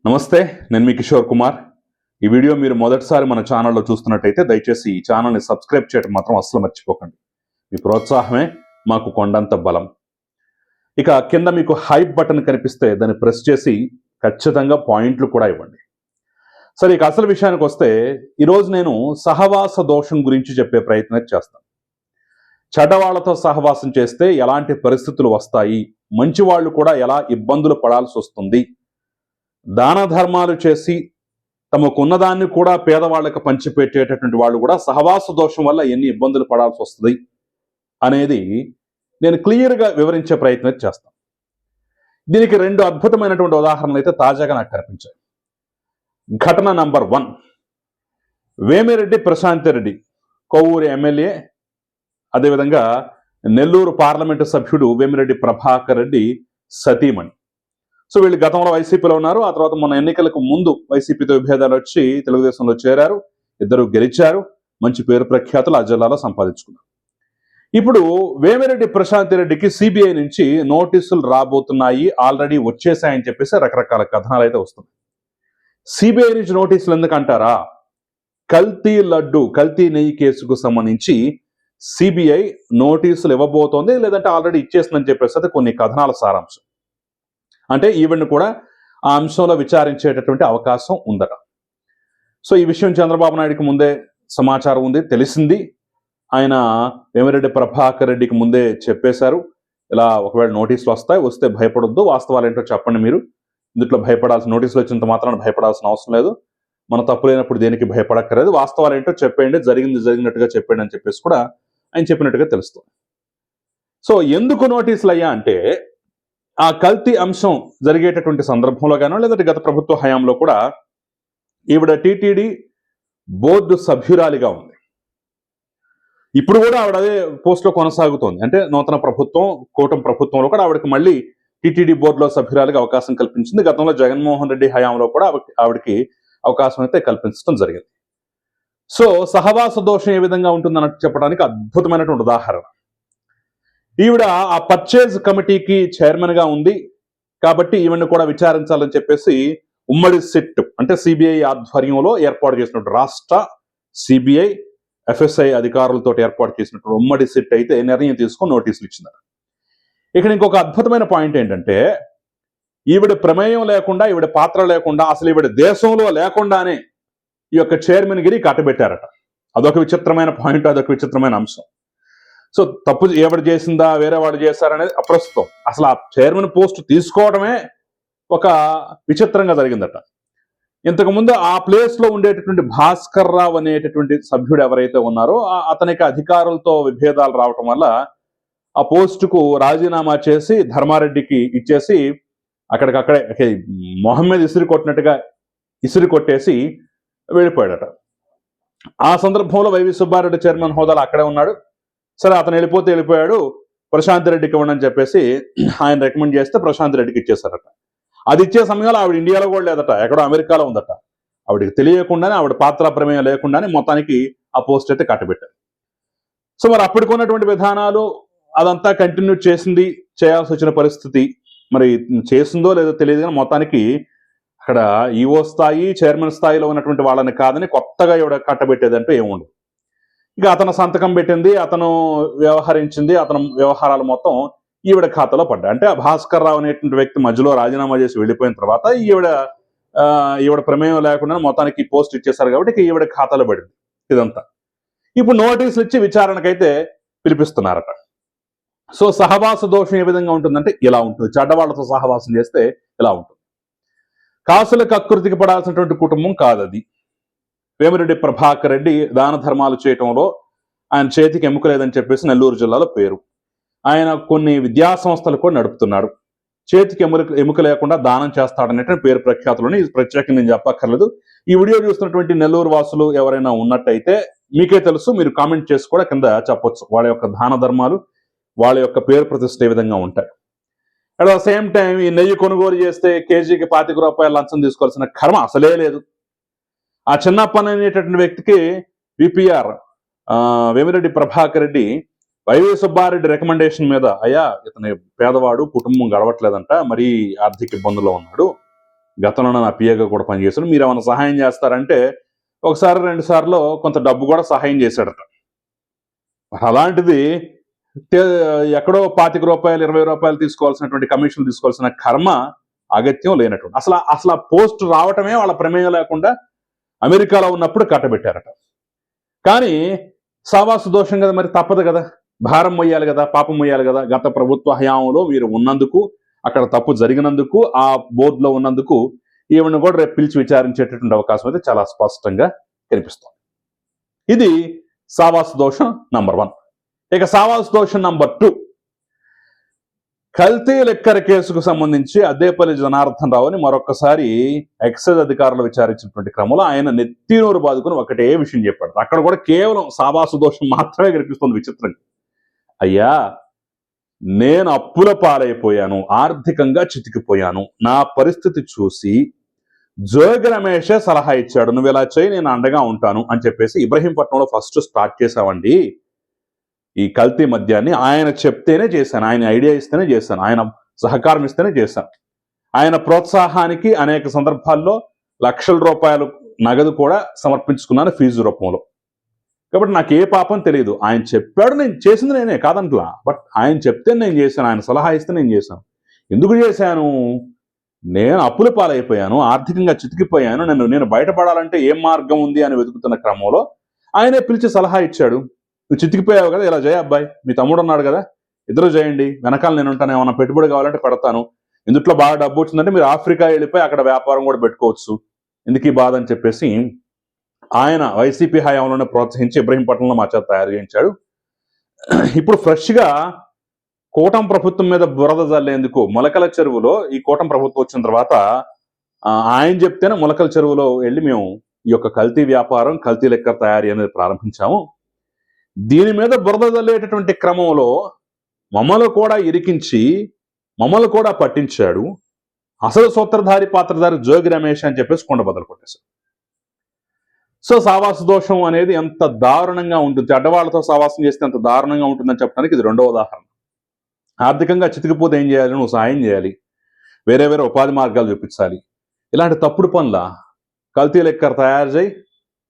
నమస్తే, నేను మీ కిషోర్ కుమార్. ఈ వీడియో మీరు మొదటిసారి మన ఛానల్లో చూస్తున్నట్టయితే దయచేసి ఈ ఛానల్ని సబ్స్క్రైబ్ చేయడం మాత్రం అస్సలు మర్చిపోకండి. మీ ప్రోత్సాహమే మాకు కొండంత బలం. ఇక కింద మీకు హైప్ బటన్ కనిపిస్తే దాన్ని ప్రెస్ చేసి ఖచ్చితంగా పాయింట్లు కూడా ఇవ్వండి. సరే, ఇక అసలు విషయానికి వస్తే ఈరోజు నేను సహవాస దోషం గురించి చెప్పే ప్రయత్నం చేస్తాను. చెడ్డవాళ్లతో సహవాసం చేస్తే ఎలాంటి పరిస్థితులు వస్తాయి, మంచి వాళ్ళు కూడా ఎలా ఇబ్బందులు పడాల్సి వస్తుంది, దాన ధర్మాలు చేసి తమకున్నదాన్ని కూడా పేదవాళ్ళకి పంచిపెట్టేటటువంటి వాళ్ళు కూడా సహవాస దోషం వల్ల ఎన్ని ఇబ్బందులు పడాల్సి వస్తుంది అనేది నేను క్లియర్గా వివరించే ప్రయత్నం చేస్తాను. దీనికి రెండు అద్భుతమైనటువంటి ఉదాహరణలు అయితే తాజాగా నాకు కనిపించాయి. ఘటన నంబర్ 1, వేమిరెడ్డి ప్రశాంత్ రెడ్డి కొవ్వూరు ఎమ్మెల్యే, అదేవిధంగా నెల్లూరు పార్లమెంటు సభ్యుడు వేమిరెడ్డి ప్రభాకర్ రెడ్డి సతీమణి. సో వీళ్ళు గతంలో వైసీపీలో ఉన్నారు. ఆ తర్వాత మొన్న ఎన్నికలకు ముందు వైసీపీతో విభేదాలు వచ్చి తెలుగుదేశంలో చేరారు. ఇద్దరు గెలిచారు, మంచి పేరు ప్రఖ్యాతులు ఆ జిల్లాలో సంపాదించుకున్నారు. ఇప్పుడు వేమిరెడ్డి ప్రశాంత్ రెడ్డికి సిబిఐ నుంచి నోటీసులు రాబోతున్నాయి, ఆల్రెడీ వచ్చేసాయని చెప్పేసి రకరకాల కథనాలు అయితే వస్తున్నాయి. సిబిఐ నుంచి నోటీసులు ఎందుకంటారా? కల్తీ లడ్డు, కల్తీ నెయ్యి కేసుకు సంబంధించి సిబిఐ నోటీసులు ఇవ్వబోతోంది, లేదంటే ఆల్రెడీ ఇచ్చేసిందని చెప్పేసి కొన్ని కథనాల సారాంశం. అంటే ఈవెన్ కూడా ఆ అంశంలో విచారించేటటువంటి అవకాశం ఉందట. సో ఈ విషయం చంద్రబాబు నాయుడికి ముందే సమాచారం ఉంది, తెలిసింది. ఆయన వేమిరెడ్డి ప్రభాకర్ రెడ్డికి ముందే చెప్పేశారు, ఇలా ఒకవేళ నోటీసులు వస్తే భయపడొద్దు, వాస్తవాలు ఏంటో చెప్పండి, మీరు ఇందులో భయపడాల్సిన, నోటీసులు వచ్చినంత మాత్రాన భయపడాల్సిన అవసరం లేదు, మన తప్పు లేనప్పుడు దేనికి భయపడక్కర్లేదు, వాస్తవాలు ఏంటో చెప్పండి, జరిగినట్టుగా చెప్పండి అని చెప్పేసి కూడా ఆయన చెప్పినట్టుగా తెలుస్తుంది. సో ఎందుకు నోటీసులు అయ్యా అంటే, ఆ కల్తీ అంశం జరిగేటటువంటి సందర్భంలో గానో లేదంటే గత ప్రభుత్వ హయాంలో కూడా ఈవిడ టీటీడీ బోర్డు సభ్యురాలిగా ఉంది. ఇప్పుడు కూడా ఆవిడ అదే పోస్టులో కొనసాగుతోంది. అంటే నూతన ప్రభుత్వం, కూటమి ప్రభుత్వంలో కూడా ఆవిడకి మళ్ళీ టీటీడీ బోర్డులో సభ్యురాలిగా అవకాశం కల్పించింది. గతంలో జగన్మోహన్ రెడ్డి హయాంలో కూడా ఆవిడకి అవకాశం అయితే కల్పించడం జరిగింది. సో సహవాస దోషం ఏ విధంగా ఉంటుందన్నట్టు చెప్పడానికి అద్భుతమైనటువంటి ఉదాహరణ. ఈవిడ ఆ పర్చేజ్ కమిటీకి చైర్మన్ గా ఉంది కాబట్టి ఈవిడని కూడా విచారించాలని చెప్పేసి ఉమ్మడి సిట్, అంటే సిబిఐ ఆధ్వర్యంలో ఏర్పాటు చేసినట్టు, రాష్ట్ర సిబిఐ ఎఫ్ఎస్ఐ అధికారులతో ఏర్పాటు చేసినట్టు ఉమ్మడి సిట్ అయితే నిర్ణయం తీసుకొని నోటీసులు ఇచ్చినారు. ఇక్కడ ఇంకొక అద్భుతమైన పాయింట్ ఏంటంటే, ఈవిడ ప్రమేయం లేకుండా, ఈవిడ పాత్ర లేకుండా, అసలు ఈవిడ దేశంలో లేకుండానే ఈ యొక్క చైర్మన్ గిరి కట్టబెట్టారట. అదొక విచిత్రమైన పాయింట్, అదొక విచిత్రమైన అంశం. సో తప్పు ఎవడు చేసిందా, వేరే వాడు చేశారనేది అప్రస్తుతం. అసలు ఆ చైర్మన్ పోస్ట్ తీసుకోవడమే ఒక విచిత్రంగా జరిగిందట. ఇంతకుముందు ఆ ప్లేస్ లో ఉండేటటువంటి భాస్కర్ రావు అనేటటువంటి సభ్యుడు ఎవరైతే ఉన్నారో అతనికి అధికారులతో విభేదాలు రావటం వల్ల ఆ పోస్టుకు రాజీనామా చేసి ధర్మారెడ్డికి ఇచ్చేసి అక్కడికక్కడే మొహమ్మద్ ఇసిరి కొట్టేసి వెళ్ళిపోయాడట. ఆ సందర్భంలో వైవి సుబ్బారెడ్డి చైర్మన్ హోదాలో అక్కడే ఉన్నాడు. సరే, అతను వెళ్ళిపోయాడు, ప్రశాంత్ రెడ్డికి ఇవ్వండి అని చెప్పేసి ఆయన రికమెండ్ చేస్తే ప్రశాంత్ రెడ్డికి ఇచ్చేశారట. అది ఇచ్చే సమయంలో ఆవిడ ఇండియాలో కూడా లేదట, ఎక్కడో అమెరికాలో ఉందట. ఆవిడకి తెలియకుండానే, ఆవిడ పాత్ర ప్రమేయం లేకుండానే మొత్తానికి ఆ పోస్ట్ అయితే కట్టబెట్టారు. సో మరి అప్పటికున్నటువంటి విధానాలు అదంతా కంటిన్యూ చేయాల్సి వచ్చిన పరిస్థితి, మరి చేసిందో లేదో తెలియదు కానీ మొత్తానికి అక్కడ ఈఓ స్థాయి, చైర్మన్ స్థాయిలో ఉన్నటువంటి వాళ్ళని కాదని కొత్తగా ఈవిడ కట్టబెట్టేదంటూ ఏముండదు. ఇక అతను సంతకం పెట్టింది, అతను వ్యవహరించింది, అతను వ్యవహారాలు మొత్తం ఈవిడ ఖాతాలో పడ్డాయి. అంటే భాస్కర్ రావు అనేటువంటి వ్యక్తి మధ్యలో రాజీనామా చేసి వెళ్ళిపోయిన తర్వాత ఈవిడ ప్రమేయం లేకుండా మొత్తానికి పోస్ట్ ఇచ్చేశారు కాబట్టి ఈవిడ ఖాతాలో పడింది ఇదంతా. ఇప్పుడు నోటీసులు ఇచ్చి విచారణకైతే పిలిపిస్తున్నారట. సో సహవాస దోషం ఏ విధంగా ఉంటుందంటే ఇలా ఉంటుంది. చెడ్డవాళ్లతో సహవాసం చేస్తే ఇలా ఉంటుంది. కాసులకు అకృతికి పడాల్సినటువంటి కుటుంబం కాదది. వేమిరెడ్డి ప్రభాకర్ రెడ్డి దాన ధర్మాలు చేయటంలో ఆయన చేతికి ఎముకలేదని చెప్పేసి నెల్లూరు జిల్లాలో పేరు. ఆయన కొన్ని విద్యా సంస్థలు కూడా నడుపుతున్నాడు. చేతికి ఎముక లేకుండా దానం చేస్తాడనేటువంటి పేరు ప్రఖ్యాతులని ప్రత్యేకంగా నేను చెప్పక్కర్లేదు. ఈ వీడియో చూస్తున్నటువంటి నెల్లూరు వాసులు ఎవరైనా ఉన్నట్టయితే మీకే తెలుసు, మీరు కామెంట్ చేసి కూడా కింద చెప్పొచ్చు వాళ్ళ యొక్క దాన ధర్మాలు, వాళ్ళ యొక్క పేరు ప్రతిష్ట ఏ విధంగా ఉంటాయి. అట్ ద సేమ్ టైం ఈ నెయ్యి కొనుగోలు చేస్తే కేజీకి 25 రూపాయలు లంచం తీసుకోవాల్సిన కర్మ అసలే లేదు. ఆ చిన్నప్పని అనేటటువంటి వ్యక్తికి VPR Vemireddy Prabhakar Reddy YV Subbareddy recommendation మీద, అయ్యా ఇతని పేదవాడు, కుటుంబం గడవట్లేదంట, మరీ ఆర్థిక ఇబ్బందుల్లో ఉన్నాడు, గతంలో నా పిఏగా కూడా పనిచేశాడు, మీరు ఏమైనా సహాయం చేస్తారంటే ఒకసారి 2 సార్లు కొంత డబ్బు కూడా సహాయం చేశాడట. అలాంటిది ఎక్కడో ₹25 ₹20 తీసుకోవాల్సినటువంటి కమిషన్లు తీసుకోవాల్సిన కర్మ అగత్యం లేనటువంటి అసలు ఆ పోస్ట్ రావటమే వాళ్ళ ప్రమేయం లేకుండా అమెరికాలో ఉన్నప్పుడు కట్టబెట్టారట. కానీ సావాసు దోషం కదా, మరి తప్పదు కదా, భారం మొయ్యాలి కదా, పాపం మొయ్యాలి కదా. గత ప్రభుత్వ హయాంలో మీరు ఉన్నందుకు, అక్కడ తప్పు జరిగినందుకు, ఆ బోర్డులో ఉన్నందుకు ఈవిని కూడా రేపు పిలిచి విచారించేటటువంటి అవకాశం అయితే చాలా స్పష్టంగా కనిపిస్తుంది. ఇది సావాసు దోషం నంబర్ 1. ఇక సావాసు దోషం నంబర్ 2, కల్తీ లెక్కర కేసుకు సంబంధించి అద్దేపల్లి జనార్దన్ రావుని మరొకసారి ఎక్సైజ్ అధికారులు విచారించినటువంటి క్రమంలో ఆయన నెత్తినోరు బాదుకుని ఒకటే విషయం చెప్పాడు. అక్కడ కూడా కేవలం సావాసు దోషం మాత్రమే కనిపిస్తుంది విచిత్రంగా. అయ్యా, నేను అప్పుల పాలైపోయాను, ఆర్థికంగా చితికిపోయాను, నా పరిస్థితి చూసి జోగి రమేషే సలహా ఇచ్చాడు, నువ్వు ఇలా చేయి, నేను అండగా ఉంటాను అని చెప్పేసి ఇబ్రహీంపట్నంలో ఫస్ట్ స్టార్ట్ చేశామండి ఈ కల్తీ మద్యాన్ని. ఆయన చెప్తేనే చేశాను, ఆయన ఐడియా ఇస్తేనే చేశాను, ఆయన సహకారం ఇస్తేనే చేశాను. ఆయన ప్రోత్సాహానికి అనేక సందర్భాల్లో లక్షల రూపాయలు నగదు కూడా సమర్పించుకున్నాను ఫీజు రూపంలో. కాబట్టి నాకు ఏ పాపం తెలియదు, ఆయన చెప్పాడు, నేను చేసింది నేనే కాదంట్లా, బట్ ఆయన చెప్తే నేను చేశాను, ఆయన సలహా ఇస్తే నేను చేశాను. ఎందుకు చేశాను? నేను అప్పుల పాలైపోయాను, ఆర్థికంగా చితికిపోయాను, నేను బయటపడాలంటే ఏం మార్గం ఉంది అని వెతుకుతున్న క్రమంలో ఆయనే పిలిచి సలహా ఇచ్చాడు. నువ్వు చితికిపోయావు కదా, ఇలా చేయ అబ్బాయి, మీ తమ్ముడు ఉన్నాడు కదా, ఇద్దరు చేయండి, వెనకాల నేను ఉంటాను, ఏమన్నా పెట్టుబడి కావాలంటే పెడతాను, ఇందుట్లో బాగా డబ్బు వచ్చిందంటే మీరు ఆఫ్రికా వెళ్ళిపోయి అక్కడ వ్యాపారం కూడా పెట్టుకోవచ్చు, ఎందుకు ఈ బాధ అని చెప్పేసి ఆయన వైసీపీ హయాంలోనే ప్రోత్సహించి ఇబ్రహీంపట్నంలో మా చేత తయారు చేయించాడు. ఇప్పుడు ఫ్రెష్గా కూటమి ప్రభుత్వం మీద బురద జల్లేందుకు మొలకల చెరువులో, ఈ కూటమి ప్రభుత్వం వచ్చిన తర్వాత ఆయన చెప్తేనే మొలకల చెరువులో వెళ్ళి మేము ఈ యొక్క కల్తీ వ్యాపారం, కల్తీ లెక్కర్ తయారీ అనేది ప్రారంభించాము. దీని మీద బురద జల్లేటటువంటి క్రమంలో మమ్మల్ని కూడా ఇరికించి మమ్మల్ని కూడా పట్టించాడు. అసలు సూత్రధారి పాత్రధారి జోగి రమేష్ అని చెప్పేసి కొండ బదులు కొట్టేశాడు. సో సావాస దోషం అనేది ఎంత దారుణంగా ఉంటుంది, చెడ్డవాళ్లతో సావాసం చేస్తే ఎంత దారుణంగా ఉంటుందని చెప్పడానికి ఇది రెండో ఉదాహరణ. ఆర్థికంగా చితికిపోతే ఏం చేయాలి? నువ్వు సాయం చేయాలి, వేరే వేరే ఉపాధి మార్గాలు చూపించాలి. ఇలాంటి తప్పుడు పనుల కల్తీ లెక్కర్ తయారు చేయి,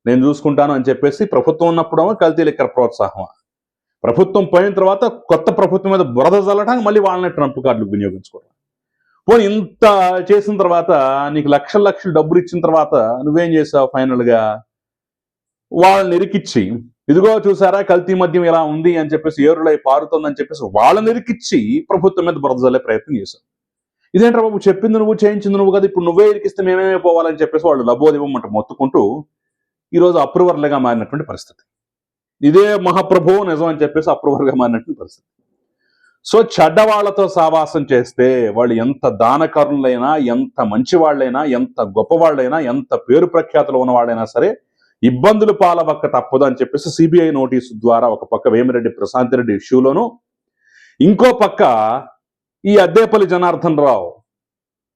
నేను చూసుకుంటాను అని చెప్పేసి ప్రభుత్వం ఉన్నప్పుడేమో కల్తీ లెక్కర్ ప్రోత్సాహం, ప్రభుత్వం పోయిన తర్వాత కొత్త ప్రభుత్వం మీద బురద చల్లడానికి మళ్ళీ వాళ్ళని ట్రంప్ కార్డులు వినియోగించుకోవడం. పోనీ ఇంత చేసిన తర్వాత నీకు లక్షల లక్షలు డబ్బులు ఇచ్చిన తర్వాత నువ్వేం చేసావు? ఫైనల్గా వాళ్ళని ఇరికిచ్చి, ఇదిగో చూసారా కల్తీ మద్యం ఇలా ఉంది అని చెప్పేసి, ఏరులై పారుతుందని చెప్పేసి వాళ్ళని ఇరికిచ్చి ప్రభుత్వం మీద బురద చల్లే ప్రయత్నం చేశావు. ఇదేంట్రా బాబు, చెప్పింది నువ్వు, చేయించింది నువ్వు కదా, ఇప్పుడు నువ్వే ఇరికిస్తే మేమేమే పోవాలని చెప్పేసి వాళ్ళు లబ్బోదివ్వమంట మొత్తుకుంటూ ఈరోజు అప్రూవర్లుగా మారినటువంటి పరిస్థితి. ఇదే మహాప్రభువు నిజం అని చెప్పేసి అప్రూవర్గా మారినటువంటి పరిస్థితి. సో చెడ్డవాళ్లతో సావాసం చేస్తే వాళ్ళు ఎంత దానకరులైనా, ఎంత మంచివాళ్ళైనా, ఎంత గొప్పవాళ్ళైనా, ఎంత పేరు ప్రఖ్యాతులు ఉన్నవాళ్ళైనా సరే ఇబ్బందులు పాలవక్క తప్పదు అని చెప్పేసి సిబిఐ నోటీసు ద్వారా ఒక పక్క వేమిరెడ్డి ప్రశాంత్ రెడ్డి ఇష్యూలోను, ఇంకో పక్క ఈ అద్దేపల్లి జనార్దన్ రావు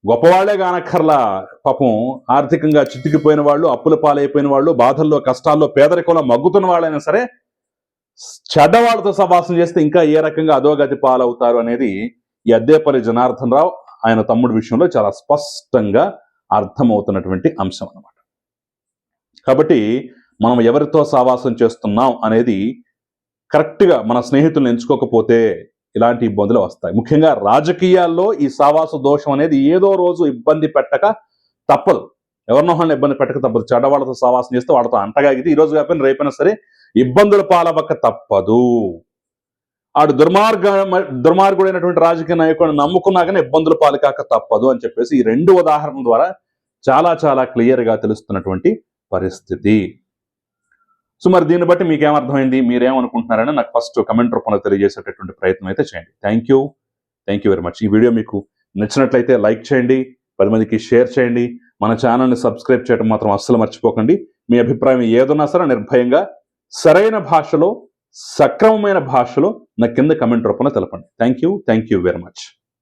గొప్పవాళ్లే కానక్కర్లా, పాపం ఆర్థికంగా చితికిపోయిన వాళ్ళు, అప్పుల పాలైపోయిన వాళ్ళు, బాధల్లో కష్టాల్లో పేదరికంలో మగ్గుతున్న వాళ్ళైనా సరే చెడ్డవాళ్ళతో సవాసం చేస్తే ఇంకా ఏ రకంగా అధోగతి పాలవుతారు అనేది ఈ అద్దేపల్లి జనార్దన్ రావు ఆయన తమ్ముడి విషయంలో చాలా స్పష్టంగా అర్థమవుతున్నటువంటి అంశం అన్నమాట. కాబట్టి మనం ఎవరితో సావాసం చేస్తున్నాం అనేది కరెక్ట్గా మన స్నేహితులను ఎంచుకోకపోతే ఇలాంటి ఇబ్బందులు వస్తాయి. ముఖ్యంగా రాజకీయాల్లో ఈ సావాస దోషం అనేది ఏదో రోజు ఇబ్బంది పెట్టక తప్పదు, ఎవరినో వాళ్ళని ఇబ్బంది పెట్టక తప్పదు. చెడ్డవాళ్ళతో సావాసం చేస్తే వాళ్ళతో అంటగాగితే ఈ రోజు కాకపోయినా రేపైనా సరే ఇబ్బందులు పాలవక తప్పదు. ఆడు దుర్మార్గుడైనటువంటి రాజకీయ నాయకుడిని నమ్ముకున్నా కానీ ఇబ్బందులు పాలు కాక తప్పదు అని చెప్పేసి ఈ రెండు ఉదాహరణల ద్వారా చాలా చాలా క్లియర్గా తెలుస్తున్నటువంటి పరిస్థితి. సో మరి దీన్ని బట్టి మీకేమర్థమైంది, మీరేమనుకుంటున్నారని నాకు ఫస్ట్ కమెంట్ రూపంలో తెలియజేసేటటువంటి ప్రయత్నం అయితే చేయండి. Thank you very much. ఈ వీడియో మీకు నచ్చినట్లయితే లైక్ చేయండి, 10 మందికి షేర్ చేయండి, మన ఛానల్ని సబ్స్క్రైబ్ చేయడం మాత్రం అస్సలు మర్చిపోకండి. మీ అభిప్రాయం ఏదన్నా సరే నిర్భయంగా సరైన భాషలో, సక్రమమైన భాషలో నా కింద కమెంట్ రూపంలో తెలపండి. Thank you very much.